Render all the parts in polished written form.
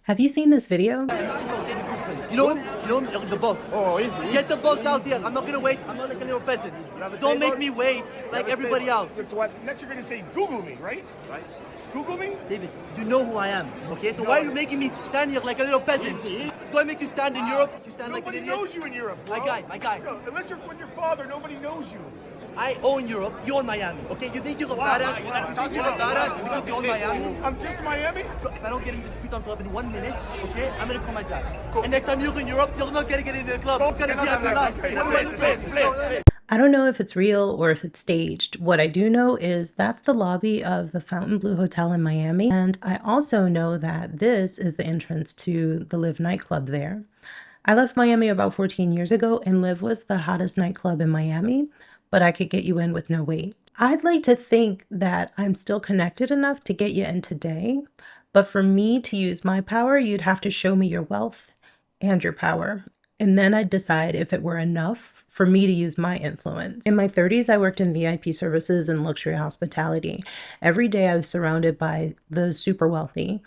Have you seen this video? You know him? You know him? The boss. Oh, is he? Get the boss out here. I'm not gonna wait. I'm not like a little peasant. Don't make me wait like everybody else. That's what. Next, you're gonna say, Google me, right? Right? Google me. David, you know who I am, okay? So why are you making me stand here like a little peasant? Do I make you stand in Europe? You stand like an Nobody idiot? knows you in Europe, bro. My guy. Bro, unless you're with your father, nobody knows you. I own Europe. You own Miami, okay? You think you're a badass? You think you're a badass because you own Miami? I'm just Miami. Bro, if I don't get in this Python club in 1 minute, okay, I'm gonna call my dad. And next time you're in Europe, you're not gonna get in the club. It's gonna be at your life. Please. I don't know if it's real or if it's staged. What I do know is that's the lobby of the Fontainebleau Hotel in Miami. And I also know that this is the entrance to the Live nightclub there. I left Miami about 14 years ago, and Live was the hottest nightclub in Miami, but I could get you in with no wait. I'd like to think that I'm still connected enough to get you in today, but for me to use my power, you'd have to show me your wealth and your power. And then I'd decide if it were enough for me to use my influence. In my 30s, I worked in VIP services and luxury hospitality. Every day I was surrounded by the super wealthy.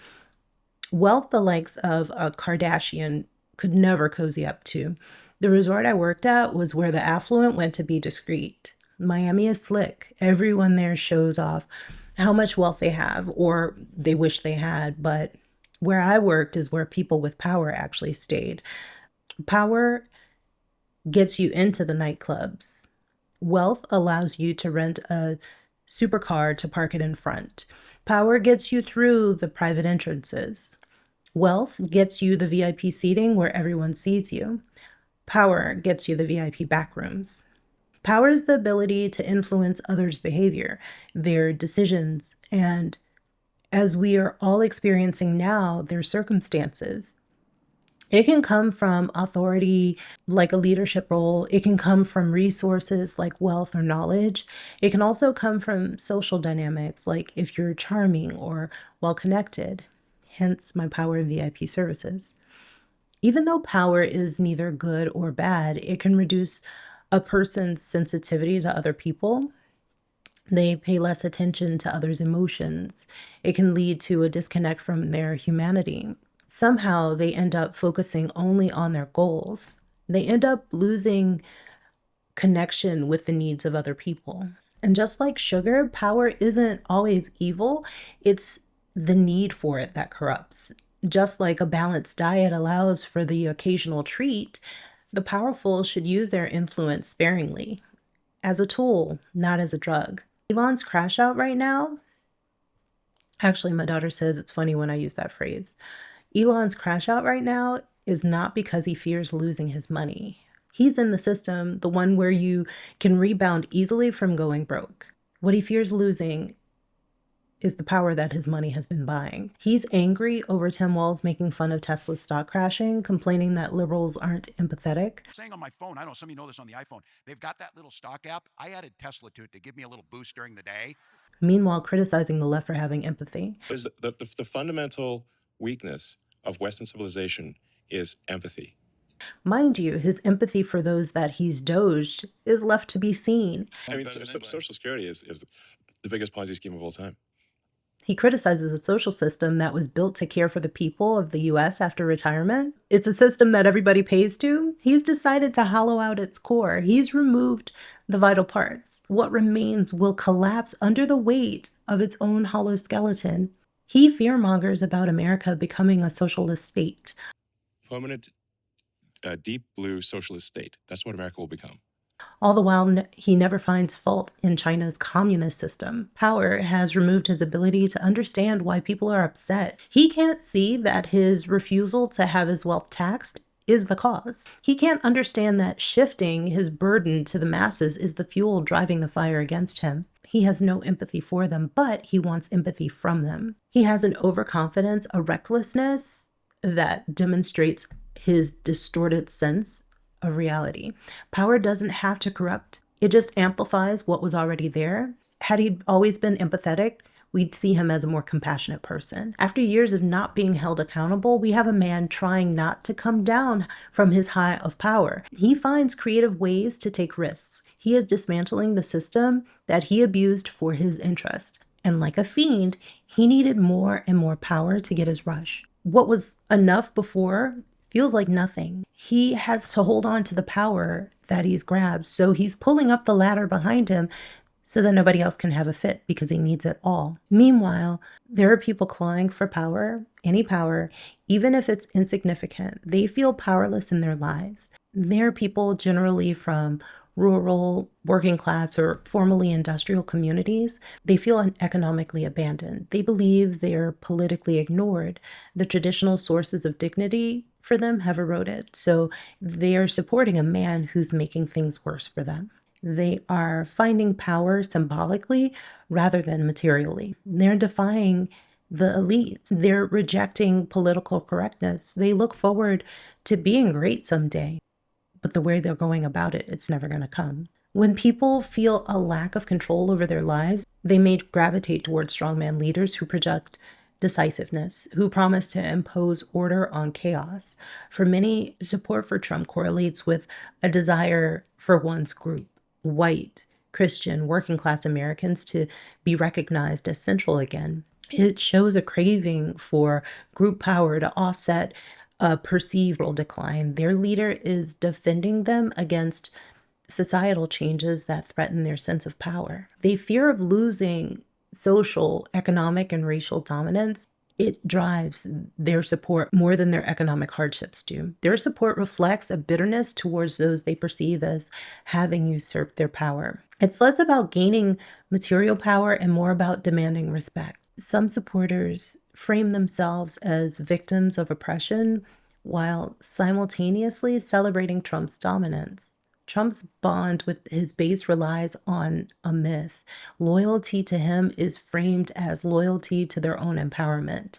Wealth the likes of a Kardashian could never cozy up to. The resort I worked at was where the affluent went to be discreet. Miami is slick. Everyone there shows off how much wealth they have or they wish they had, but where I worked is where people with power actually stayed. Power gets you into the nightclubs. Wealth allows you to rent a supercar to park it in front. Power gets you through the private entrances. Wealth gets you the VIP seating where everyone sees you. Power gets you the VIP back rooms. Power is the ability to influence others' behavior, their decisions, and as we are all experiencing now, their circumstances. It can come from authority, like a leadership role. It can come from resources like wealth or knowledge. It can also come from social dynamics, like if you're charming or well-connected, hence my power in VIP services. Even though power is neither good or bad, it can reduce a person's sensitivity to other people. They pay less attention to others' emotions. It can lead to a disconnect from their humanity. Somehow they end up focusing only on their goals. They end up losing connection with the needs of other people. And just like sugar, power isn't always evil. It's the need for it that corrupts. Just like a balanced diet allows for the occasional treat, the powerful should use their influence sparingly, as a tool, not as a drug. Elon's crash out right now, actually my daughter says it's funny when I use that phrase. Elon's crash out right now is not because he fears losing his money. He's in the system, the one where you can rebound easily from going broke. What he fears losing is the power that his money has been buying. He's angry over Tim Walz making fun of Tesla's stock crashing, complaining that liberals aren't empathetic. Saying on my phone, I don't know, some of you know this on the iPhone, they've got that little stock app. I added Tesla to it to give me a little boost during the day. Meanwhile, criticizing the left for having empathy. The fundamental weakness of Western civilization is empathy. Mind you, his empathy for those that he's doged is left to be seen. I mean, Social Security is the biggest Ponzi scheme of all time. He criticizes a social system that was built to care for the people of the US after retirement. It's a system that everybody pays to. He's decided to hollow out its core. He's removed the vital parts. What remains will collapse under the weight of its own hollow skeleton. He fearmongers about America becoming a socialist state. Permanent, deep blue socialist state. That's what America will become. All the while, he never finds fault in China's communist system. Power has removed his ability to understand why people are upset. He can't see that his refusal to have his wealth taxed is the cause. He can't understand that shifting his burden to the masses is the fuel driving the fire against him. He has no empathy for them, but he wants empathy from them. He has an overconfidence, a recklessness that demonstrates his distorted sense of reality. Power doesn't have to corrupt. It just amplifies what was already there. Had he always been empathetic, we'd see him as a more compassionate person. After years of not being held accountable, we have a man trying not to come down from his high of power. He finds creative ways to take risks. He is dismantling the system that he abused for his interest. And like a fiend, he needed more and more power to get his rush. what was enough before feels like nothing. He has to hold on to the power that he's grabbed. So he's pulling up the ladder behind him so that nobody else can have a fit because he needs it all. Meanwhile, there are people clawing for power, any power, even if it's insignificant. They feel powerless in their lives. There are people generally from rural, working class, or formerly industrial communities. They feel economically abandoned. They believe they're politically ignored. The traditional sources of dignity for them have eroded. So they are supporting a man who's making things worse for them. They are finding power symbolically rather than materially. They're defying the elites. They're rejecting political correctness. They look forward to being great someday, but the way they're going about it, it's never going to come. When people feel a lack of control over their lives, they may gravitate towards strongman leaders who project decisiveness, who promise to impose order on chaos. For many, support for Trump correlates with a desire for one's group, white, Christian, working class Americans, to be recognized as central again. It shows a craving for group power to offset a perceived decline. Their leader is defending them against societal changes that threaten their sense of power. They fear of losing social, economic, and racial dominance. It drives their support more than their economic hardships do. Their support reflects a bitterness towards those they perceive as having usurped their power. It's less about gaining material power and more about demanding respect. Some supporters frame themselves as victims of oppression while simultaneously celebrating Trump's dominance. Trump's bond with his base relies on a myth. Loyalty to him is framed as loyalty to their own empowerment,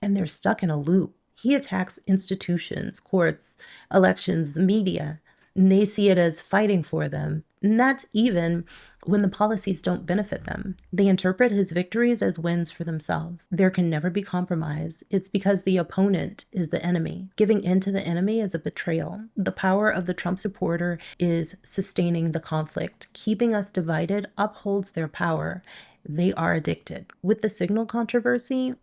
and they're stuck in a loop. He attacks institutions, courts, elections, the media, and they see it as fighting for them. And that's even when the policies don't benefit them. They interpret his victories as wins for themselves. There can never be compromise. It's because the opponent is the enemy. Giving in to the enemy is a betrayal. The power of the Trump supporter is sustaining the conflict. Keeping us divided upholds their power. They are addicted. With the Signal controversy,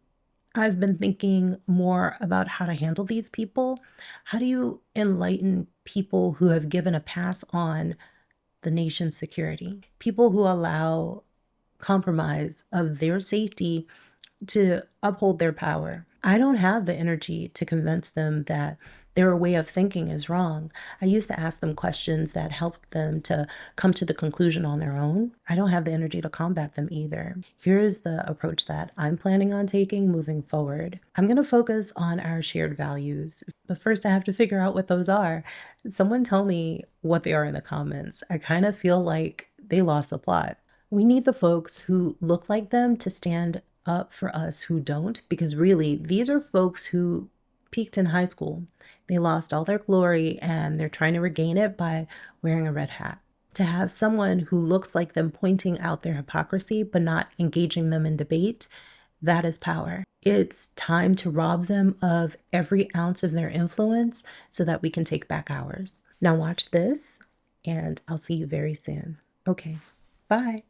I've been thinking more about how to handle these people. How do you enlighten people who have given a pass on the nation's security? People who allow compromise of their safety to uphold their power. I don't have the energy to convince them that their way of thinking is wrong. I used to ask them questions that helped them to come to the conclusion on their own. I don't have the energy to combat them either. Here's the approach that I'm planning on taking moving forward. I'm going to focus on our shared values, but first I have to figure out what those are. Someone tell me what they are in the comments. I kind of feel like they lost the plot. We need the folks who look like them to stand up for us who don't, because really, these are folks who peaked in high school. They lost all their glory and they're trying to regain it by wearing a red hat. To have someone who looks like them pointing out their hypocrisy but not engaging them in debate, that is power. It's time to rob them of every ounce of their influence so that we can take back ours. Now watch this, and I'll see you very soon. Okay, bye.